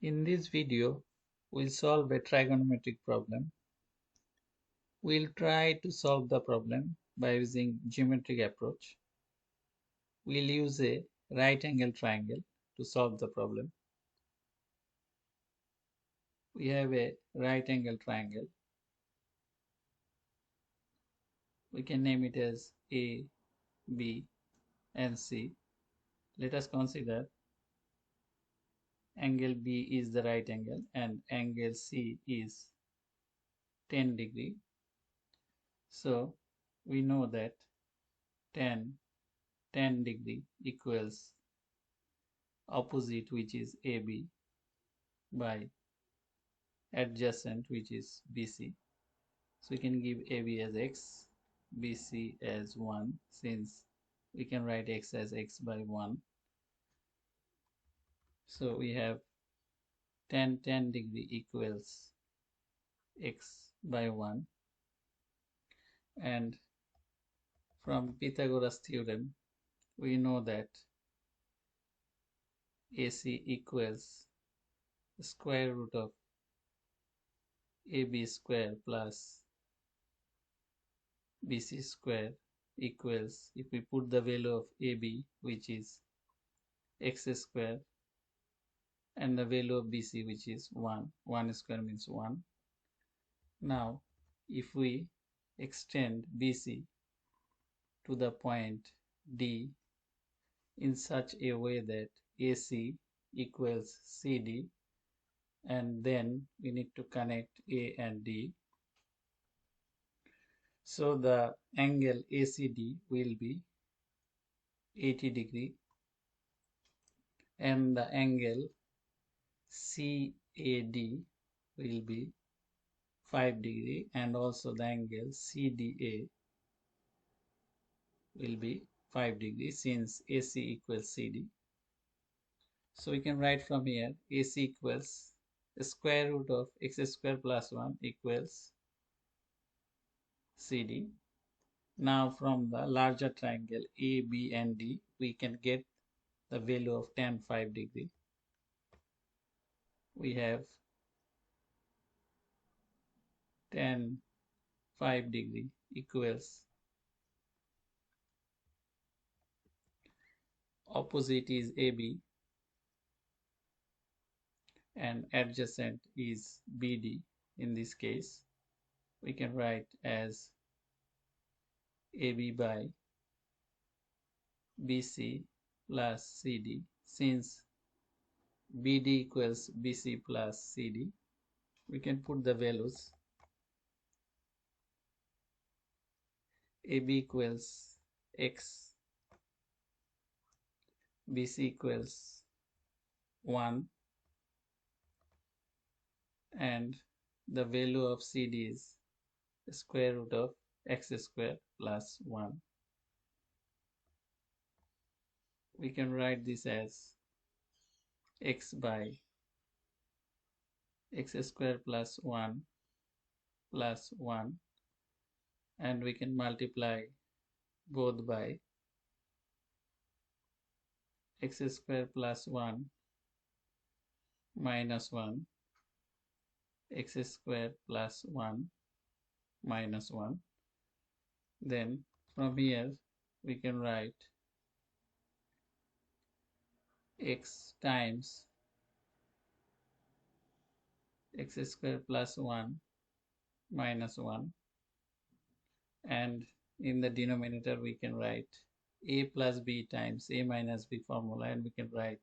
In this video, we'll solve a trigonometric problem. We'll try to solve the problem by using geometric approach. We'll use a right angle triangle to solve the problem. We have a right angle triangle. We can name it as A, B, and C. Let us consider angle B is the right angle and angle C is 10 degree. So we know that tan 10 degree equals opposite, which is AB, by adjacent, which is BC. So we can give AB as x, BC as 1, since we can write x as x by 1. So we have tan 10 degree equals x by 1. And from Pythagoras theorem, we know that AC equals the square root of AB square plus BC square equals, if we put the value of AB, which is x square, and the value of BC, which is 1. 1 square means 1. Now, if we extend BC to the point D in such a way that AC equals CD, and then we need to connect A and D. So the angle ACD will be 80 degree and the angle CAD will be 5 degree, and also the angle CDA will be 5 degree since AC equals CD. So we can write from here AC equals the square root of x square plus 1 equals CD. Now from the larger triangle A, B and D, we can get the value of tan 5 degree. We have tan 5 degree equals, opposite is AB and adjacent is BD. In this case, we can write as AB by BC plus CD. Since BD equals BC plus CD, we can put the values. AB equals x, BC equals 1, and the value of CD is the square root of x square plus 1. We can write this as x by x square plus 1 plus 1, and we can multiply both by x square plus 1 minus 1, x square plus 1 minus 1. Then from here we can write x times x square plus 1 minus 1, and in the denominator we can write a plus b times a minus b formula, and we can write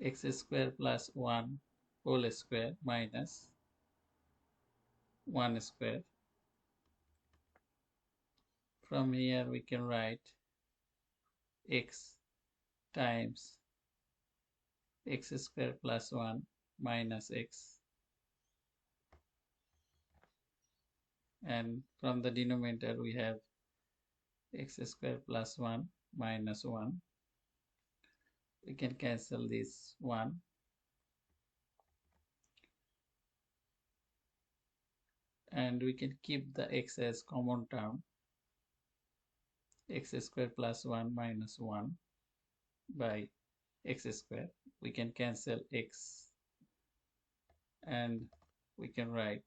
x square plus 1 whole square minus 1 square. From here we can write x times x square plus 1 minus x, and from the denominator we have x square plus 1 minus 1. We can cancel this 1, and we can keep the x as common term. X square plus 1 minus 1 by x square we can cancel x and we can write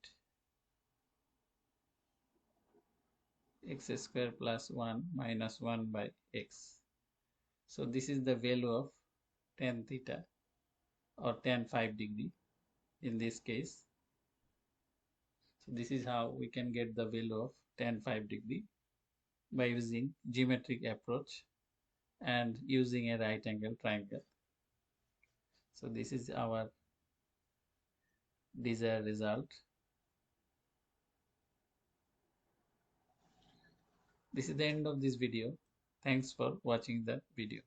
x square plus 1 minus 1 by x. So this is the value of tan theta or tan 5 degree in this case. So this is how we can get the value of tan 5 degree by using geometric approach and using a right angle triangle. So this is our desired result. This is the end of this video. Thanks for watching the video.